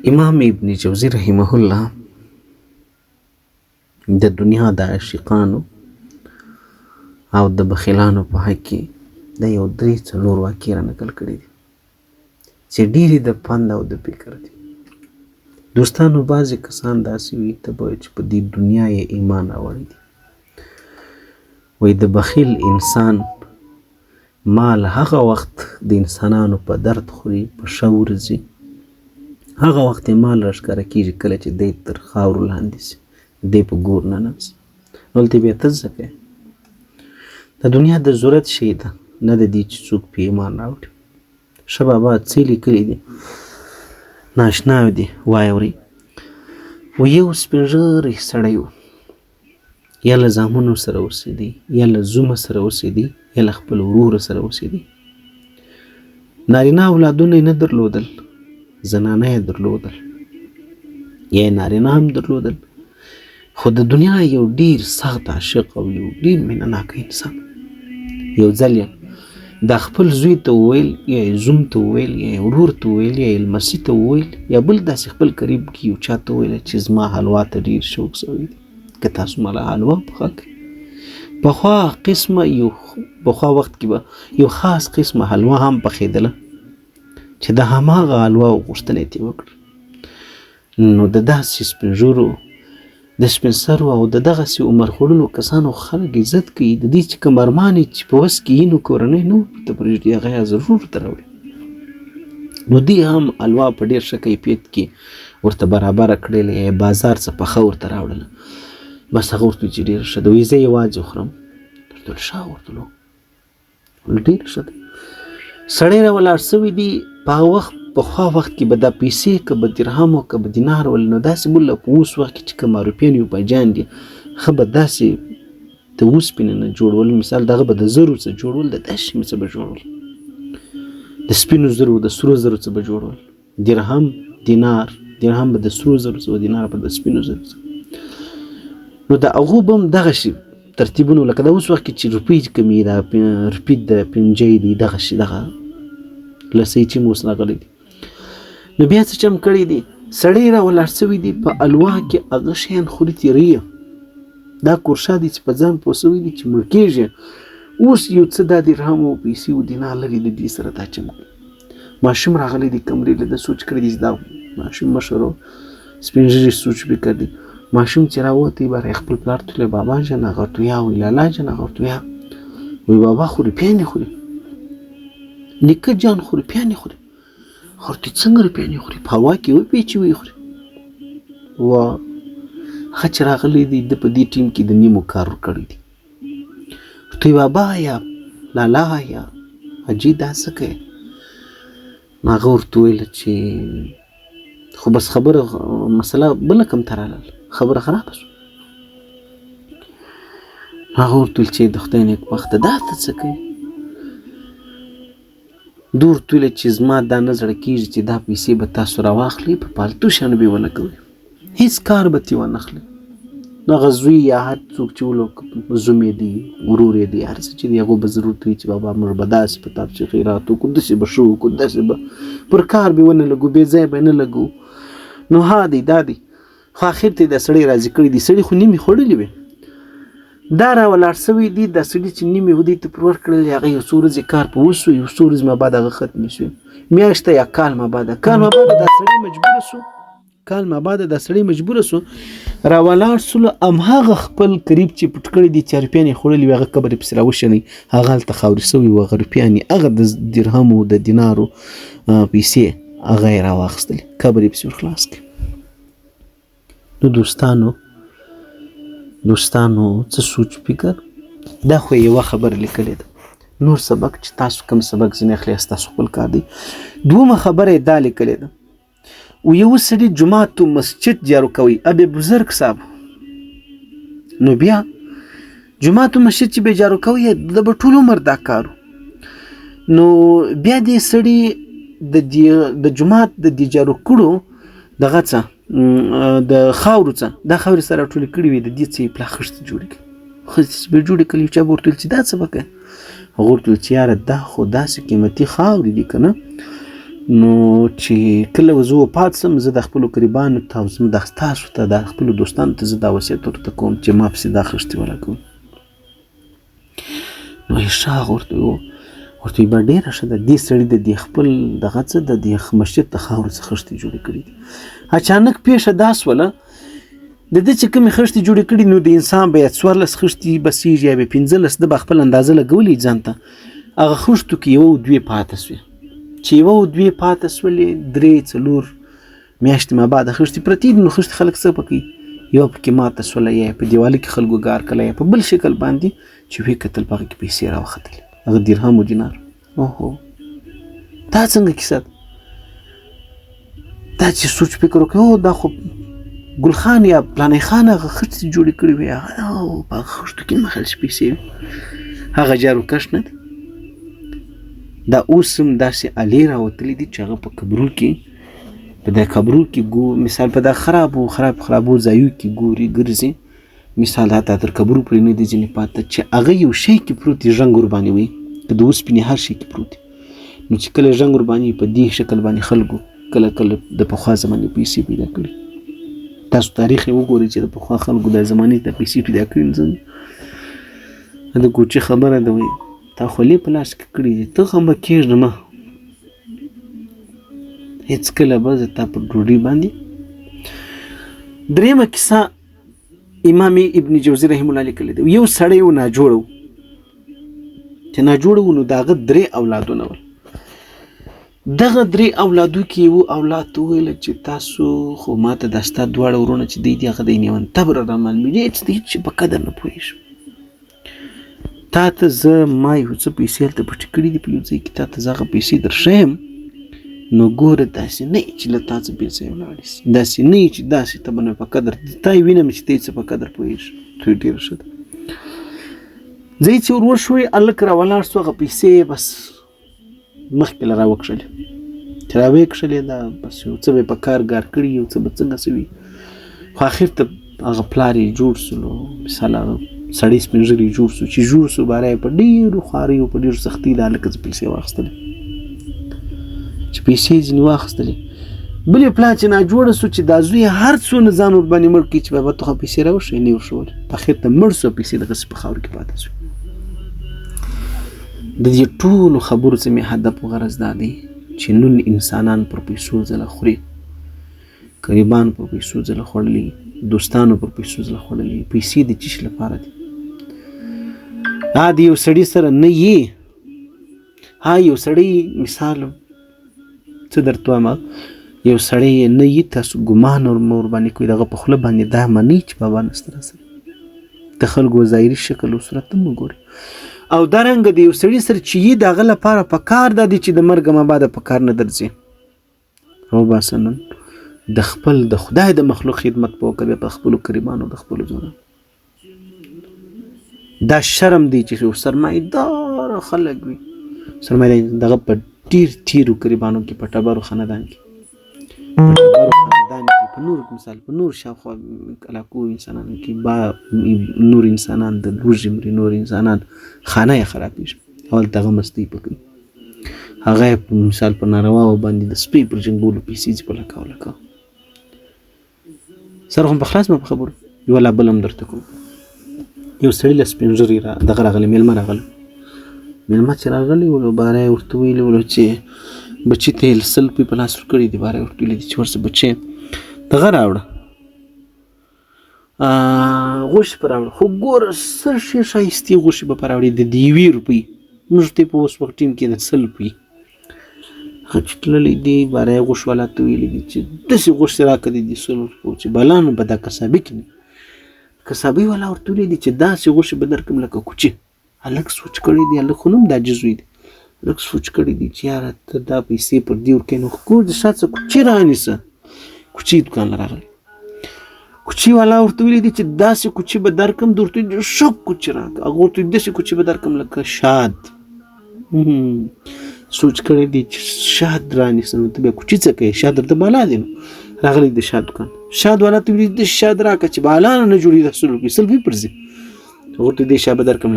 امام ابن جوزی رحمه الله د دنیا د عاشقانو او د بخیلانو په حق کې د یو 3-4 واقعې را نقل کړي دي چې ډېرې د پند او د فکر دي. دوستانو بعضې کسان داسې وي ته به چې په دې دنیا یې ایمان راوړی دي. وایي د بخیل انسان مال هغه وخت د انسانانو په درد خوري، په شور ځي، هغه وخت یې مال راښکاره کېږي کله چې دی تر خاورو لاندې سي، دی په ګور ننوځي. هلته بیا ته څه کوې؟ د دنیا د ضرورت شی ده، نه د دې چې څوک په ایمان راوړي. ښه بابا څه لیکلي دي ناشناوې دي واورئ. و یو سپین ږیری سړی و، یا له زامنو سره اوسېدی، یا له زومه سره اوسېدی، یا له خپل ورور سره اوسېدی. نارینه اولادونه یې نه درلودل، زنانه یې درلودل، یا یې نارینه هم درلودل، خو د دنیا یو ډیر سخت عاشق او یو ډیر مینه ناکه انسان. یو ځل یې دا خپل زوی ته وویل، یا یې زوم ته وویل، یا یې ورور ته وویل، یا یې لمسي ته وویل، یا بل داسې خپل قریب کې یو چا ته وویل چې زما حلوا ته ډیر شوق سوی دی، که تاسو ماله حلوا پخه کړئ. پخوا وخت کې به یو خاص قسمه حلوا هم پخېدله چې د هماغه حلوا غوښتنه یې وکړه. نو د داسې سپین ږیرو، د سپین سرو او د دغسې عمر خوړلو کسانو خلک عزت کوي. د دې چې کوم ارمان چې په وس کې یي نو کورنۍ نه ورته پرېږدي، هغه یې ضرور ورته راوړي. نو دوی هم حلوا په ډېر ښه کیفیت کې ورته برابره کړله، یا بازار څه پخه ورته راوړله. بس هغه ورته وایي چې ډېره ښه ده. وایي زه یوازې خورم. ورته ویل ښه، ورته ویل ډېره ښه ده. سړی را ولاړ سوی دی. په هغه وخت پخوا وخت کې به دا پیسې که به درهم او که به دینار ول، نو داسې بل په اوس وخت کې چې کوم روپیان یو پاجان دي، ښه به داسې د اوسپنې نه جوړول، مثال دغه به د زرو څه جوړول، د داسې څه به جوړول، د سپینو زرو، د سرو زرو څه به جوړول، درهم، دینار، درهم به د سرو زرو څه، دینار به د سپینو زرو څه. نو د هغو به هم دغسې ترتیبونه، لکه د اوس وخت کې چې روپۍ کمې، دا روپۍ د پنجۍ دي، دغسې دغه لسۍ چې مو اوس راغلی دي. نو بیا څه چم کړی دی، سړی را ولاړ سوی دی، په الوا کې هغه شیان خوري تېروي. دا کورشا دی چې په ځان پوه سوی دی چې مړ کېږي. اوس یو څه دا درهم او پیسې او دینار لري، د دې سره دا چم کوي. ماشوم راغلی دی کمرې له، د سوچ کړی دی چې دا ماشوم مشر و، سپین ږیري سوچ وکړ دی. ماشوم چې راووتی باره خپل پلار ته ویل بابا جان هغه ورته ویه، وایي لالا جان هغه ورته ویه. وایي بابا خو روپیانې خوري، نیکه جان خو روپیانې خوري. ورته څنګه روپیانې خوري؟ په هوا کې وپېچي ویې خوري. هغه چې راغلی دی د په دې ټیم کې د نیمو کار ورکړی دی. ورته وایي بابا یا لالا یا حاجي دا څه کوې؟ نو هغه ورته ویل چې خو بس خبره مسله بله کوم ته راغله، خبره خرابه شوه. هغه ورته ویل چې د خدای نیکبخته دا ته څه کوې؟ دور توله چې زما دا نه زړه کېږي چې دا پیسې به تاسو راواخلئ، په پالتو شیانو به یې ونه کوئ، هېڅ کار به ترې ونه اخلئ. نو هغه زوی یا هر څوک چې زوم یې دی، ورور یې دی، هر څه چې دی، هغو به ضرور ته وي چې بابا موږ به داسې په تاسو خیرات وکړو، داسې به ښه وکړو، داسې به پر کار به ونه لګو، بې ځایه به نه لګو. نو ها دی دا دی. خو اخر ته یې دا سړی راضي کړی دی. سړي خو نیمې خوړلې وې، دا را ولاړ سوی دی. دا سړي چې نیمې ودې ته پر ورکړلې، هغه یو څو ورځې کار په وشو، یو څو ورځې مابعد هغه ختمې شوې، میاشته یا کال مابعد دا سړی مجبوره سو، کال مابعد دا سړی مجبوره سو را ولاړ سولو. همهغه خپل قریب چې پټ کړی دي، چې روپیانې خوړلې وې، هغه قبر یې پسې راوشنی، هغه هلته خاورې سوي وو. هغه روپیانې، هغه د درهمو د دینارو پیسې هغه یې راواخیستلې، قبر یې پسې ورخلاص کړي. نو دوستانو څه سوچ فکر، دا خو یوه خبره لیکلې ده. نور سبق چې تاسو کوم سبق ځینې اخلئ، ستاسو خپل کار دی. دومه خبره یې دا لیکلې ده، و یو سړي جومات و مسجد جارو کوي، اب بزرګ صاحب. نو بیا جومات و مسجد چې به جارو کوي، د به ټول عمر دا کارو. نو بیا دې سړي د جومات د دې جارو کړو دغه څه د خاورو څه، دا خاورې سره ټولې کړي وي، د دې څه یې پلا خښتې جوړې کړي، خښتې به جوړې کړي. چا به ورته ویل چې دا څه به کوې؟ هغه ورته ویل چې یاره دا خو داسې قیمتي خاورې دي که نه، نو چې کله زه وفات سم زه د خپلو قریبانو ته او زه د ستاسو ته د خپلو دوستانو ته زه دا وصیت ورته کوم چې ما پسې دا خښتې ولګوئ. نو اشاق ورته ورته به ډېره ښه ده، دې سړي د دې خپل دغه څه د دې مسجد د خاورو څخه خښتې جوړې کړي دي. اچانک پیښه دا سوله د ده چې کومې خښتې جوړې کړي نو د انسان به یا 14 خښتې بسیږي یا به 15 ده به خپل اندازه لګولې ځان ته. هغه خښتو کې یوه او دوې پاته سوې، چې یوه او دوې پاته سولې 3-4 میاشتې ما بعد خښتې پرتې دي. نو خښتې خلک څه پکوي، یوه پکې ماته سوله یا په دیواله کې خلکو ګار کله یا په بل شکل باندې چې ویې کتل په هغه کې پیسې راوختلې، هغه درهم و دینار. اوهو دا څنګه کیسه ده؟ دا چې سوچ فکر وکړي او دا خو ګل خان یا پلانی خان هغه خښتې جوړې کړې وې، هغه په هغه خښتو کې مخل چې پیسې وي، هغه جارو کش نه ده. دا اوس هم داسې الې راوتلي دي چې هغه په قبرو کې په دا قبرو کې مثال په دا خرابو ځایو کې ګوري ګرځي، مثال حتی تر قبرو پورې نه دي ځینې پاته چې هغه یو شی کې پروت دي، ژنګ ورباندې وي که د اوسپنې هر شي کې پروت دي. نو چې کله ژنګ ورباندې په دې شکل باندې خلکو کله د پخوا زمانې پیسې پیدا کړي. تاسو تاریخ یې وګورئ چې د پخوا خلکو د زمانې د پیسې پیدا کړي د کوچې خبره ده، وایي تا خولې په لاس کې کړي دي، ته غم به کېږده مه، هېڅکله به زه تا په ډوډۍ باندې. درېیمه کیسه امام ابن جوزي رحم الله لیکلې ده. یو سړی و ناجوړه و، چې ناجوړه و نو د هغه 3 اولادونه ول. دغه 3 اولادو کې یو اولاد ته وویله چې تاسو خو ما ته دا ستا 2 ورونه چې دی هغه دی نیمنتبر رامعلومېږي، هېڅ په قدر نه پوهېږم. تا ته زه ما یو څه پیسې هلته پټې کړي دي په یو ځای کې، تا ته زه هغه پیسې در ښیم، نو ګوره داسې نه یي چې له تا څه بې ځایه ولاړې سي، داسې نه یي چې داسې ته به نه په قدر تا یې وینم چې ته یې څه په قدر پوهېږي. ته ډېره ښه ده. ځای چې ور وشوې هلک را ولاړ سو، هغه پیسې بس مخکې له را وکښلې، چې را ویې کښلې دا بس یو څه به یې په کار ګار کړي، یو څه به څنګه څه وي، خو اخر ته هغه پلار یې جوړ سولو، مثال هغه سړی سپین ږیری جوړ سو، چې جوړ سو باره یې په ډېرو خواریو په ډېرو سختۍ د هلکه څه پیسې واخیستلې، چې پیسې یې ځینې واخیستلې. بل یې پلار چې ناجوړه سو چې دا زوی هر څونه ځان ورباندې مړ کړي چې بابا ته خو پیسې راوښیې، نه یې ورښولې، اخر ته مړ سو، پیسې دغسې په خاورو کې پاته سوې. د دې ټولو خبرو څه مې هدف و غرض دا دی چې نن انسانان پر پیسو ځله خوري، قریبان پر پیسو ځله خوړلي، دوستانو پر پیسو ځله خوړلي. پیسې د چی شي لپاره دي؟ د یو سړي سره نه یې، یو سړی مثال څه درته وایم، یو سړی نه یې، تاسو ګمان ورباندې کوئ، دغه په خوله باندې دا منئ چې بابا نسته راسره، د خلکو ظاهري شکل او صورت هم وګورئ. او دارنګه د یو سړي سره چې یې د هغه لپاره په کار دا دی چې د مرګه ما بعده په کار نه درځي، وباسه نن د خپل د خدای د مخلوق خدمت په وکړه په خپلو قریبانو د خپلو ځوانانو. دا شرم دی چې یو سرمایه‌دار خلک وي، سرمایه‌دار دغه په ډېر تیرو قریبانو کې، په ټبرو خاندان کې، په نور مثال په نور شاوخوا علاقو انسانانو کې نور انسانان د لوږې مري، نور انسانان خانه یې خرابېږي، اول دغه مستۍ پکوي، هغه یې مثال په نارواو باندې د سپي پر جنګولو پیسې ځي په لکاو سره هم په خلاص ما په خبرو. یو لا بل هم درته کوم، یو سړي له سپین ږیري دغه راغلی مېلمه چې راغلی ولو باره یې ورته ویلي ولو چې بچي ته یې 100 روپۍ په لاس ورکړي دي، باره یې ورته ویلي دي چې ورسه بچی دغه راوړه غوښې په راوړه، خو ګوره سر ښې ښایستې غوښې به په راوړې د 1 روپۍ، موږ ته په اوس وخت ټیم کې د 100 روپۍ. هغه چې تللی دی باره یې غوښ والا ته ویلي دي چې داسې غوښې راکړه دي د 100 روپو چې بلا نو به دا کسابي کې نه، کسابي والا ورته ویلي دي چې داسې غوښې به درکړم لکه کوچي. هلک سوچ کړی دی، هلک خو نه هم دا عاجز وی دی، هلک سوچ کړی دی چې یاره ته دا پیسې پر دې ورکوې، نو کور د شا څه کوچي رانیسه، کوچي دوکان له راغلی، کوچي والا ورته ویلي دي چې داسې کوچي به درکړم، د ورته ویلي ښه کوچي راکړه، هغه ورته ویلي داسې کوچي به درکړم لکه شاد. سوچ کړی دی چې شاد رانیسه، نو ته بیا کوچي څه کوې، شاد درته بالا دی. نو راغلی د شاد دوکان، شاد والا ته ویلي د شاد راکړه چې بالا نه جوړېږي، 100 روپۍ پر ځي، ورته دې شا به درکړم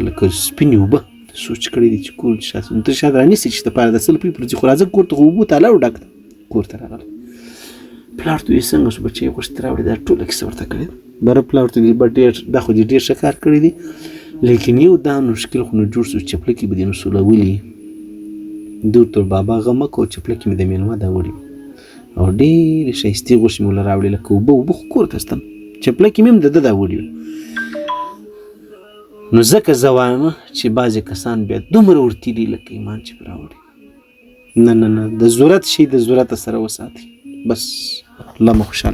لکه سپینې اوبه، سوچ کړی دی چې کور شاته نو ته شاته رانیسي چې دپاره د څه لپاره پرځي خو راځه کور ته خو اوبو تاله وډک ده کور ته راغلی پلار ته وایي څنګه شو بچی غوښتې راوړې دا ټوله کیسه ورته کړې ده بره پلار ته دې دا خو دې ډېر ښه کار کړی دی لیکن یو دا مشکل خو نو جوړ شو چپلکې به دې نو سولولي ده ورته بابا غم مه کوه چپلکې مې د میلمه دا وړي او ډېرې ښایستې غوښې مې ورله راوړې لکه اوبه خو کور ته ستم چپلکې مې هم د ده دا وړي نو ځکه زه وایم چې بعضې کسان بیا دومره ورتي دي لکه ایمان چې پرې راوړي نه د ضرورت شي د ضرورته سره وساتئ بس الله مو خوشحاله